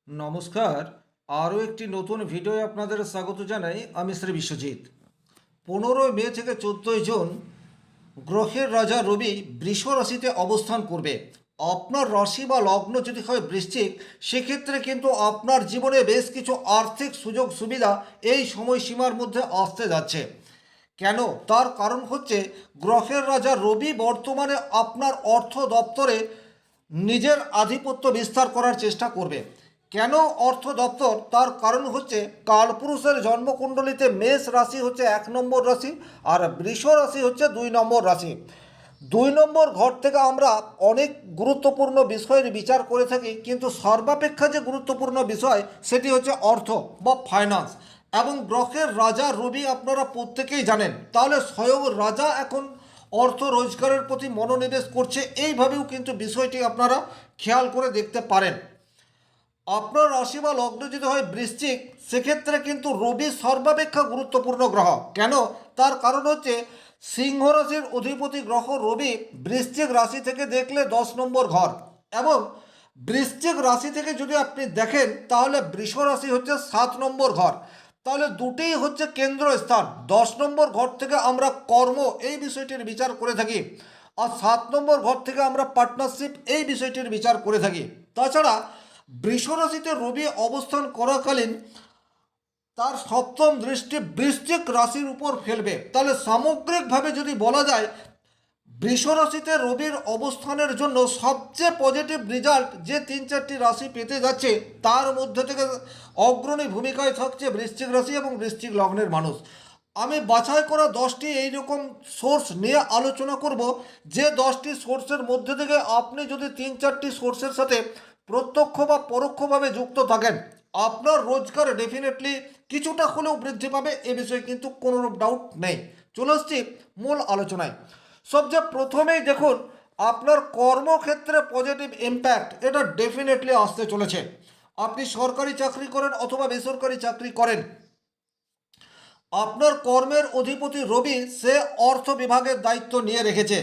নমস্কার। আরও একটি নতুন ভিডিওয় আপনাদের স্বাগত জানাই। আমি শ্রী বিশ্বজিৎ। 15 মে থেকে 14 জুন গ্রহের রাজা রবি বৃষ রাশিতে অবস্থান করবে। আপনার রাশি বা লগ্ন যদি হয় বৃশ্চিক, সেক্ষেত্রে কিন্তু আপনার জীবনে বেশ কিছু আর্থিক সুযোগ সুবিধা এই সময়সীমার মধ্যে আসতে যাচ্ছে। কেন? তার কারণ হচ্ছে গ্রহের রাজা রবি বর্তমানে আপনার অর্থ দপ্তরে নিজের আধিপত্য বিস্তার করার চেষ্টা করবে। কেন অর্থ দপ্তর? তার কারণ হচ্ছে কালপুরুষের জন্মকুণ্ডলিতে মেষ রাশি হচ্ছে 1 নম্বর রাশি, আর বৃষ রাশি হচ্ছে 2 নম্বর রাশি। 2 নম্বর ঘর থেকে আমরা অনেক গুরুত্বপূর্ণ বিষয়ের বিচার করে থাকি, কিন্তু সর্বাপেক্ষা যে গুরুত্বপূর্ণ বিষয় সেটি হচ্ছে অর্থ বা ফাইন্যান্স। এবং গ্রহের রাজা রবি আপনারা প্রত্যেকেই জানেন, তাহলে স্বয়ং রাজা এখন অর্থ রোজগারের প্রতি মনোনিবেশ করছে। এইভাবেও কিন্তু বিষয়টি আপনারা খেয়াল করে দেখতে পারেন। আপনার রাশি বা লগ্ন যদি হয় বৃশ্চিক, সেক্ষেত্রে কিন্তু রবি সর্বাপেক্ষা গুরুত্বপূর্ণ গ্রহ। কেন? তার কারণ হচ্ছে সিংহ রাশির অধিপতি গ্রহ রবি বৃশ্চিক রাশি থেকে দেখলে 10 নম্বর ঘর, এবং বৃশ্চিক রাশি থেকে যদি আপনি দেখেন তাহলে বৃষ রাশি হচ্ছে 7 নম্বর ঘর। তাহলে দুটিই হচ্ছে কেন্দ্র স্থান। 10 নম্বর ঘর থেকে আমরা কর্ম এই বিষয়টির বিচার করে থাকি, আর 7 নম্বর ঘর থেকে আমরা পার্টনারশিপ এই বিষয়টির বিচার করে থাকি। তাছাড়া বৃষ রাশিতে রবি অবস্থান করাকালীন তার সপ্তম দৃষ্টি বৃশ্চিক রাশির উপর ফেলবে। তাহলে সামগ্রিকভাবে যদি বলা যায়, বৃষ রাশিতে রবির অবস্থানের জন্য সবচেয়ে পজিটিভ রেজাল্ট যে 3-4টি রাশি পেতে যাচ্ছে, তার মধ্যে থেকে অগ্রণী ভূমিকায় থাকছে বৃশ্চিক রাশি এবং বৃশ্চিক লগ্নের মানুষ। আমি বাছাই করা 10টি এইরকম সোর্স নিয়ে আলোচনা করব, যে 10টি সোর্সের মধ্যে থেকে আপনি যদি 3-4টি সোর্সের সাথে প্রত্যক্ষ বা পরোক্ষভাবে যুক্ত থাকেন, আপনার রোজগার ডেফিনেটলি কিছুটা হলেও বৃদ্ধি পাবে। এ বিষয়ে কিন্তু কোনো ডাউট নেই। চলে আসছি মূল আলোচনায়। সবচেয়ে প্রথমেই দেখুন, আপনার কর্মক্ষেত্রে পজিটিভ ইম্প্যাক্ট এটা ডেফিনেটলি আসতে চলেছে। আপনি সরকারি চাকরি করেন অথবা বেসরকারি চাকরি করেন, আপনার কর্মের অধিপতি রবি সে অর্থ বিভাগের দায়িত্ব নিয়ে রেখেছে।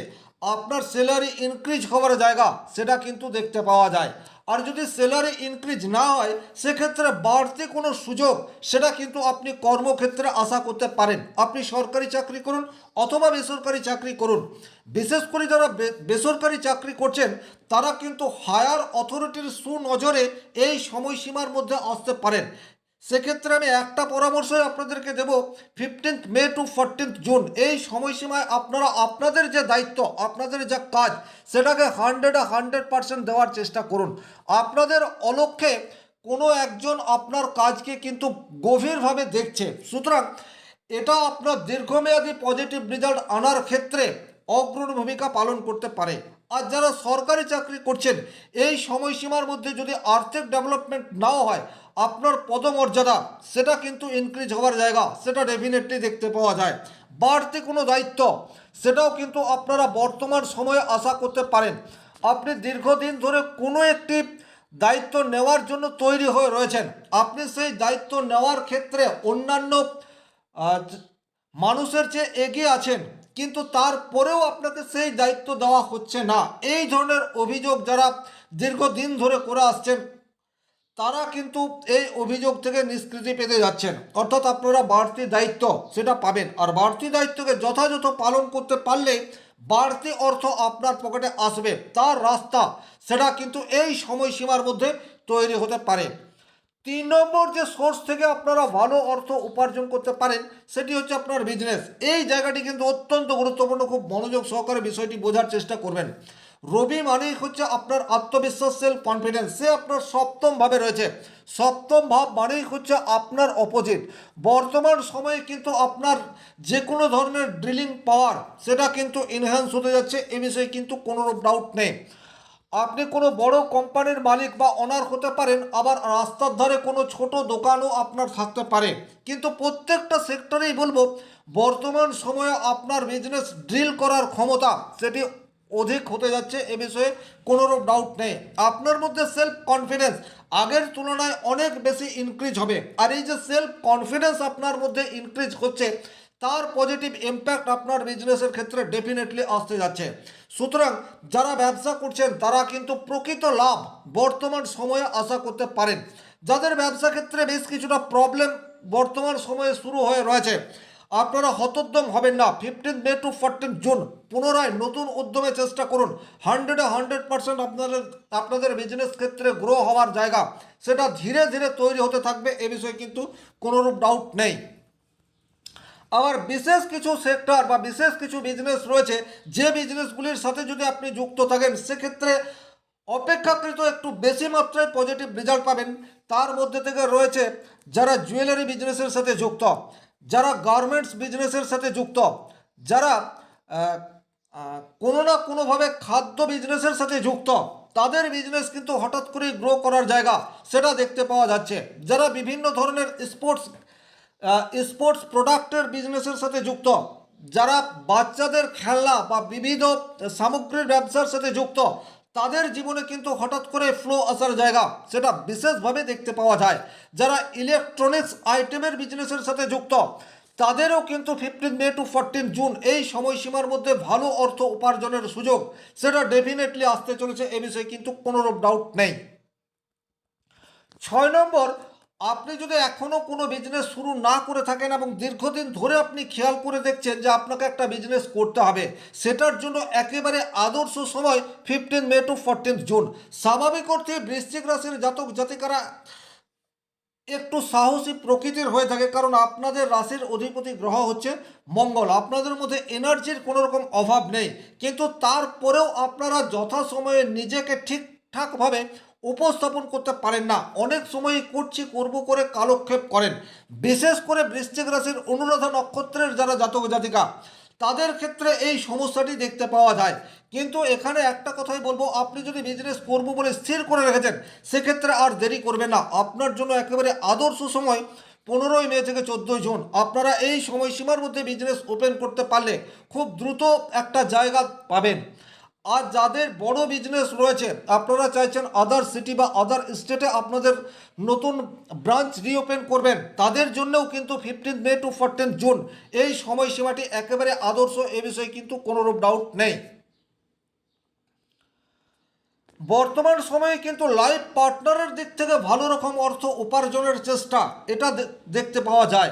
আপনার স্যালারি ইনক্রিজ হওয়ার জায়গা সেটা কিন্তু দেখতে পাওয়া যায়। আর যদি স্যালারি ইনক্রিজ না হয়, সেক্ষেত্রে বাড়তি কোনো সুযোগ সেটা কিন্তু আপনি কর্মক্ষেত্রে আশা করতে পারেন। আপনি সরকারি চাকরি করুন অথবা বেসরকারি চাকরি করুন, বিশেষ করে যারা বেসরকারি চাকরি করছেন তারা কিন্তু হায়ার অথরিটির সুনজরে এই সময়সীমার মধ্যে আসতে পারেন। সেক্ষেত্রে আমি একটা পরামর্শই আপনাদেরকে দেব, 15 মে টু 14 জুন এই সময়সীমায় আপনারা আপনাদের যে দায়িত্ব, আপনাদের যা কাজ, সেটাকে 100% দেওয়ার চেষ্টা করুন। আপনাদের অলক্ষ্যে কোনো একজন আপনার কাজকে কিন্তু গভীরভাবে দেখছে, সুতরাং এটা আপনার দীর্ঘমেয়াদী পজিটিভ রেজাল্ট আনার ক্ষেত্রে অগ্রণী ভূমিকা পালন করতে পারে। আর যারা সরকারি চাকরি করছেন, এই সময়সীমার মধ্যে যদি আর্থিক ডেভেলপমেন্ট নাও হয়, আপনার পদমর্যাদা সেটা কিন্তু ইনক্রিজ হওয়ার জায়গা সেটা ডেফিনেটলি দেখতে পাওয়া যায়। বাড়তি কোনো দায়িত্ব সেটাও কিন্তু আপনারা বর্তমান সময়ে আশা করতে পারেন। আপনি দীর্ঘদিন ধরে কোনো একটি দায়িত্ব নেওয়ার জন্য তৈরি হয়ে রয়েছেন, আপনি সেই দায়িত্ব নেওয়ার ক্ষেত্রে অন্যান্য মানুষের চেয়ে এগিয়ে আছেন, কিন্তু তারপরেও আপনাকে সেই দায়িত্ব দেওয়া হচ্ছে না। এই ধরনের অভিযোগ যারা দীর্ঘদিন ধরে করে আসছেন, তারা কিন্তু এই অভিযোগ থেকে নিষ্কৃতি পেতে যাচ্ছেন। অর্থাৎ আপনারা বাড়তি দায়িত্ব সেটা পাবেন, আর বাড়তি দায়িত্বকে যথাযথ পালন করতে পারলে বাড়তি অর্থ আপনার পকেটে আসবে, তার রাস্তা সেটা কিন্তু এই সময়সীমার মধ্যে তৈরি হতে পারে। 3 নম্বর যে সোর্স থেকে আপনারা ভালো অর্থ উপার্জন করতে পারেন সেটি হচ্ছে আপনার বিজনেস। এই জায়গাটি কিন্তু অত্যন্ত গুরুত্বপূর্ণ, খুব মনোযোগ সহকারে বিষয়টি বোঝার চেষ্টা করবেন। রবি মানেই হচ্ছে আপনার আত্মবিশ্বাস, সেলফ কনফিডেন্স, সে আপনার সপ্তম ভাবে রয়েছে। সপ্তম ভাব মানেই হচ্ছে আপনার অপোজিট। বর্তমান সময়ে কিন্তু আপনার যে কোনো ধরনের ড্রিলিং পাওয়ার সেটা কিন্তু এনহ্যান্স হতে যাচ্ছে, এ বিষয়ে কিন্তু কোনো ডাউট নেই। আপনি কোনো বড় কোম্পানির মালিক বা ওনার হতে পারেন, আবার রাস্তার ধারে কোনো ছোট দোকানও আপনার থাকতে পারে, কিন্তু প্রত্যেকটা সেক্টরেই বলবো বর্তমান সময়ে আপনার বিজনেস ড্রিল করার ক্ষমতা সেটি অধিক হতে যাচ্ছে, এ বিষয়ে কোনো ডাউট নেই। আপনার মধ্যে সেলফ কনফিডেন্স আগের তুলনায় অনেক বেশি ইনক্রিজ হবে, আর এই যে সেলফ কনফিডেন্স আপনার মধ্যে ইনক্রিজ হচ্ছে, তার পজিটিভ ইম্প্যাক্ট আপনার বিজনেসের ক্ষেত্রে ডেফিনেটলি আসতে যাচ্ছে। সুতরাং যারা ব্যবসা করছেন তারা কিন্তু প্রকৃত লাভ বর্তমান সময়ে আশা করতে পারেন। যাদের ব্যবসা ক্ষেত্রে বেশ কিছুটা প্রবলেম বর্তমান সময়ে শুরু হয়ে রয়েছে, আপনারা হতোদ্যম হবেন না। 15 মে টু 14 জুন পুনরায় নতুন উদ্যমে চেষ্টা করুন। 100% আপনাদের বিজনেস ক্ষেত্রে গ্রো হওয়ার জায়গা সেটা ধীরে ধীরে তৈরি হতে থাকবে, এ বিষয়ে কিন্তু কোনোরূপ ডাউট নেই। আবার বিশেষ কিছু সেক্টর বা বিশেষ কিছু বিজনেস রয়েছে, যে বিজনেসগুলির সাথে যদি আপনি যুক্ত থাকেন সেক্ষেত্রে অপেক্ষাকৃত একটু বেশি মাত্রায় পজিটিভ রেজাল্ট পাবেন। তার মধ্যে থেকে রয়েছে যারা জুয়েলারি বিজনেসের সাথে যুক্ত, যারা গার্মেন্টস বিজনেসের সাথে যুক্ত, যারা আহ, কোনো না কোনোভাবে খাদ্য বিজনেসের সাথে যুক্ত, তাদের বিজনেস কিন্তু হঠাৎ করেই গ্রো করার জায়গা সেটা দেখতে পাওয়া যাচ্ছে। যারা বিভিন্ন ধরনের স্পোর্টস প্রোডাক্টের বিজনেসের সাথে যুক্ত, যারা বাচ্চাদের খেলনা বা বিবিধ সামগ্রীর ব্যবসার সাথে যুক্ত, তাদের জীবনে কিন্তু হঠাৎ করে ফ্লো আসার জায়গা সেটা বিশেষভাবে দেখতে পাওয়া যায়। যারা ইলেকট্রনিক্স আইটেমের বিজনেসের সাথে যুক্ত, তাদেরও কিন্তু 15 মে টু 14 জুন এই সময়সীমার মধ্যে ভালো অর্থ উপার্জনের সুযোগ সেটা ডেফিনেটলি আসতে চলেছে, এ বিষয়ে কিন্তু কোনোরূপ ডাউট নেই। 6 নম্বর, আপনি যদি এখনও কোনো বিজনেস শুরু না করে থাকেন এবং দীর্ঘদিন ধরে আপনি খেয়াল করে দেখছেন যে আপনাকে একটা বিজনেস করতে হবে, সেটার জন্য একেবারে আদর্শ সময় 15 মে টু 14 জুন। স্বাভাবিক অর্থে বৃশ্চিক রাশির জাতক জাতিকারা একটু সাহসী প্রকৃতির হয়ে থাকে, কারণ আপনাদের রাশির অধিপতি গ্রহ হচ্ছে মঙ্গল। আপনাদের মধ্যে এনার্জির কোনো রকম অভাব নেই, কিন্তু তারপরেও আপনারা যথাসময়ে নিজেকে ঠিকঠাকভাবে উপস্থাপন করতে পারেন না। অনেক সময়ই করব করে কালক্ষেপ করেন। বিশেষ করে বৃশ্চিক রাশির অনুরাধা নক্ষত্রের যারা জাতক জাতিকা, তাদের ক্ষেত্রে এই সমস্যাটি দেখতে পাওয়া যায়। কিন্তু এখানে একটা কথাই বলবো, আপনি যদি বিজনেস করব বলে স্থির করে রেখেছেন সেক্ষেত্রে আর দেরি করবেন না। আপনার জন্য একেবারে আদর্শ সময় 15 মে থেকে 14 জুন। আপনারা এই সময়সীমার মধ্যে বিজনেস ওপেন করতে পারলে খুব দ্রুত একটা জায়গা পাবেন। আর যাদের বড় বিজনেস রয়েছে, আপনারা চাইছেন আদার সিটি বা আদার স্টেটে আপনাদের নতুন ব্রাঞ্চ রিওপেন করবেন, তাদের জন্যও কিন্তু 15 মে টু 14 জুন এই সময়সীমাটি একেবারে আদর্শ, এ বিষয়ে কিন্তু কোনোরূপ ডাউট নেই। বর্তমান সময়ে কিন্তু লাইফ পার্টনারের দিক থেকে ভালো রকম অর্থ উপার্জনের চেষ্টা এটা দেখতে পাওয়া যায়।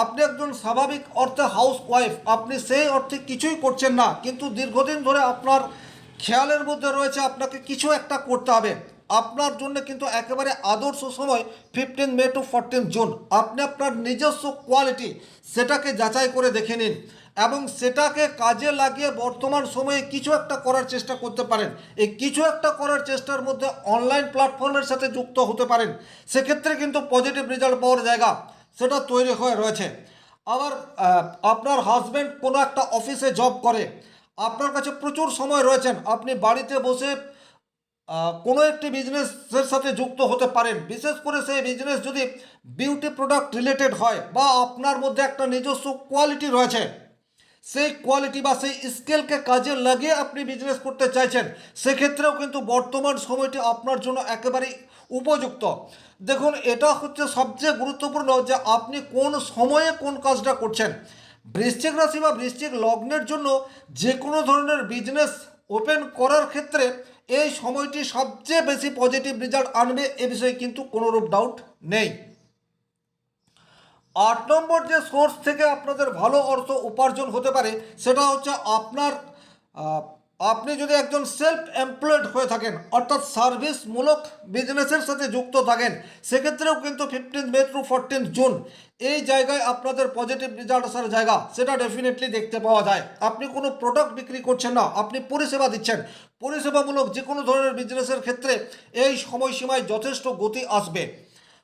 আপনি একজন স্বাভাবিক অর্থে হাউস ওয়াইফ, আপনি সেই অর্থে কিছুই করছেন না, কিন্তু দীর্ঘদিন ধরে আপনার খেয়ালের মধ্যে রয়েছে আপনাকে কিছু একটা করতে হবে। আপনার জন্য কিন্তু একেবারে আদর্শ সময় 15 মে টু 14 জুন। আপনি আপনার নিজস্ব কোয়ালিটি সেটাকে যাচাই করে দেখে নিন এবং সেটাকে কাজে লাগিয়ে বর্তমান সময়ে কিছু একটা করার চেষ্টা করতে পারেন। এই কিছু একটা করার চেষ্টার মধ্যে অনলাইন প্ল্যাটফর্মের সাথে যুক্ত হতে পারেন, সেক্ষেত্রে কিন্তু পজিটিভ রেজাল্ট পাওয়ার জায়গা সেটা তৈরি হয়ে রয়েছে। আবার আপনার হাজব্যান্ড কোনো একটা অফিসে জব করে, আপনার কাছে প্রচুর সময় রয়েছেন, আপনি বাড়িতে বসে কোনো একটি বিজনেসের সাথে যুক্ত হতে পারেন। বিশেষ করে সেই বিজনেস যদি বিউটি প্রোডাক্ট রিলেটেড হয় বা আপনার মধ্যে একটা নিজস্ব কোয়ালিটি রয়েছে, সেই কোয়ালিটি বা সেই স্কিলকে কাজে লাগিয়ে আপনি বিজনেস করতে চাইছেন, সেক্ষেত্রেও কিন্তু বর্তমান সময়টি আপনার জন্য একেবারেই উপযুক্ত। দেখুন, এটা হচ্ছে সবচেয়ে গুরুত্বপূর্ণ যে আপনি কোন সময়ে কোন কাজটা করছেন। বৃশ্চিক রাশি বা বৃশ্চিক লগ্নের জন্য যে কোনো ধরনের বিজনেস ওপেন করার ক্ষেত্রে এই সময়টি সবচেয়ে বেশি পজিটিভ রেজাল্ট আনবে, এ বিষয়ে কিন্তু কোনোরূপ ডাউট নেই। 8 নম্বর যে সোর্স থেকে আপনাদের ভালো অর্থ উপার্জন হতে পারে সেটা হচ্ছে আহ, আপনি যদি একজন সেলফ এমপ্লয়েড হয়ে থাকেন, অর্থাৎ সার্ভিসমূলক বিজনেসের সাথে যুক্ত থাকেন, সেক্ষেত্রেও কিন্তু 15 মে টু 14 জুন এই জায়গায় আপনাদের পজিটিভ রেজাল্ট আসার জায়গা সেটা ডেফিনেটলি দেখতে পাওয়া যায়। আপনি কোনো প্রোডাক্ট বিক্রি করছেন না, আপনি পরিষেবা দিচ্ছেন। পরিষেবামূলক যে কোনো ধরনের বিজনেসের ক্ষেত্রে এই সময়সীমায় যথেষ্ট গতি আসবে।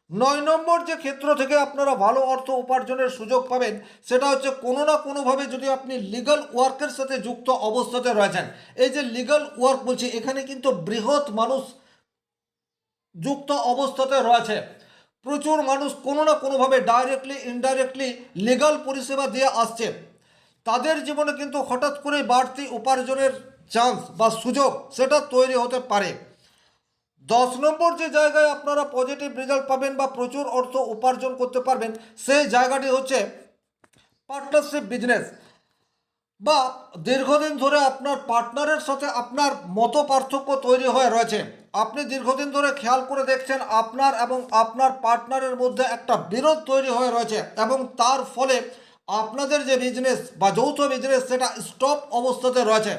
9 নম্বর যে ক্ষেত্র থেকে আপনারা ভালো অর্থ উপার্জনের সুযোগ পাবেন সেটা হচ্ছে কোনো না কোনোভাবে যদি আপনি লিগ্যাল ওয়ার্কের সাথে যুক্ত অবস্থাতে রয়েছেন। এই যে লিগ্যাল ওয়ার্ক বলছি, এখানে কিন্তু বৃহৎ মানুষ যুক্ত অবস্থাতে রয়েছে। প্রচুর মানুষ কোনো না কোনোভাবে ডাইরেক্টলি ইনডাইরেক্টলি লিগ্যাল পরিষেবা দিয়ে আসছে। তাদের জীবনে কিন্তু হঠাৎ করে বাড়তি উপার্জনের চান্স বা সুযোগ সেটা তৈরি হতে পারে। 10 নম্বর যে জায়গায় আপনারা পজিটিভ রেজাল্ট পাবেন বা প্রচুর অর্থ উপার্জন করতে পারবেন সেই জায়গাটি হচ্ছে পার্টনারশিপ বিজনেস বা দীর্ঘদিন ধরে আপনার পার্টনারের সাথে আপনার মত পার্থক্য তৈরি হয়ে রয়েছে, আপনি দীর্ঘদিন ধরে খেয়াল করে দেখছেন আপনার এবং আপনার পার্টনারের মধ্যে একটা বিরোধ তৈরি হয়ে রয়েছে এবং তার ফলে আপনাদের যে বিজনেস বা যৌথ বিজনেস সেটা স্টপ অবস্থাতে রয়েছে।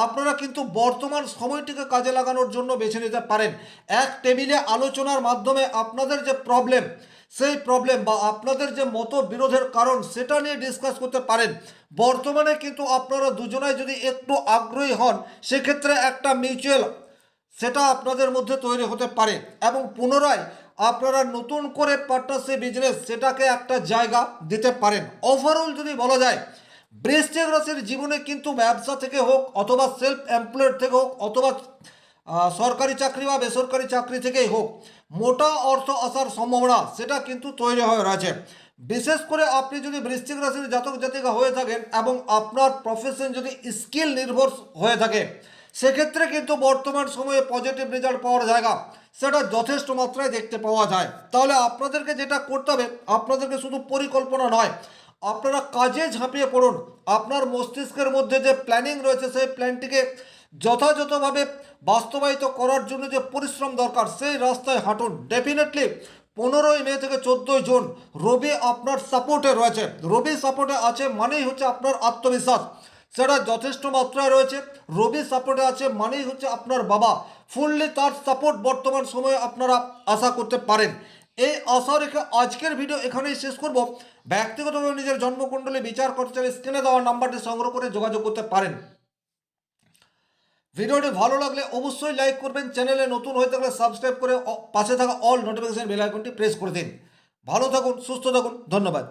আপনারা কিন্তু বর্তমান সময়টিকে কাজে লাগানোর জন্য বেছে নিতে পারেন। এক টেবিলে আলোচনার মাধ্যমে আপনাদের যে প্রবলেম, সেই প্রবলেম বা আপনাদের যে মতবিরোধের কারণ সেটা নিয়ে ডিসকাস করতে পারেন। বর্তমানে কিন্তু আপনারা দুজনাই যদি একটু আগ্রহী হন, সেক্ষেত্রে একটা মিউচুয়াল সেটা আপনাদের মধ্যে তৈরি হতে পারে এবং পুনরায় আপনারা নতুন করে পার্টনারশিপ বিজনেস সেটাকে একটা জায়গা দিতে পারেন। ওভারঅল যদি বলা যায়, বৃশ্চিক রাশির জীবনে কিন্তু ব্যবসা থেকে হোক অথবা সেলফ এমপ্লয়েড থেকে হোক অথবা সরকারি চাকরি বা বেসরকারি চাকরি থেকেই হোক, মোটা অর্থ আসার সম্ভাবনা সেটা কিন্তু তৈরি হয়ে রয়েছে। বিশেষ করে আপনি যদি বৃশ্চিক রাশির জাতক জাতিকা হয়ে থাকেন এবং আপনার প্রফেশন যদি স্কিল নির্ভর হয়ে থাকে, সেক্ষেত্রে কিন্তু বর্তমান সময়ে পজিটিভ রেজাল্ট পাওয়ার জায়গা সেটা যথেষ্ট মাত্রায় দেখতে পাওয়া যায়। তাহলে আপনাদেরকে যেটা করতে হবে, আপনাদেরকে শুধু পরিকল্পনা নয়, আপনারা কাজে ঝাঁপিয়ে পড়ুন। আপনার মস্তিষ্কের মধ্যে যে প্ল্যানিং রয়েছে সেই প্ল্যানটিকে যথাযথভাবে বাস্তবায়িত করার জন্য যে পরিশ্রম দরকার সেই রাস্তায় হাঁটুন। ডেফিনেটলি 15 মে থেকে 14 জুন রবি আপনার সাপোর্টে রয়েছে। রবি সাপোর্টে আছে মানেই হচ্ছে আপনার আত্মবিশ্বাস সেটা যথেষ্ট মাত্রায় রয়েছে। রবি সাপোর্টে আছে মানেই হচ্ছে আপনার বাবা ফুললি তার সাপোর্ট বর্তমান সময়ে আপনারা আশা করতে পারেন। এই আশা রেখে আজকের ভিডিও এখানেই শেষ করব। ব্যক্তিগতভাবে নিজের জন্মকুণ্ডলী বিচার করতে চাইলে স্ক্রিনে দেওয়া নাম্বারটি সংগ্রহ করে যোগাযোগ করতে পারেন। ভিডিওটি ভালো লাগলে অবশ্যই লাইক করবেন, চ্যানেলে নতুন হয়ে থাকলে সাবস্ক্রাইব করে পাশে থাকা অল নোটিফিকেশন বেল আইকনটি প্রেস করে দিন। ভালো থাকুন, সুস্থ থাকুন, ধন্যবাদ।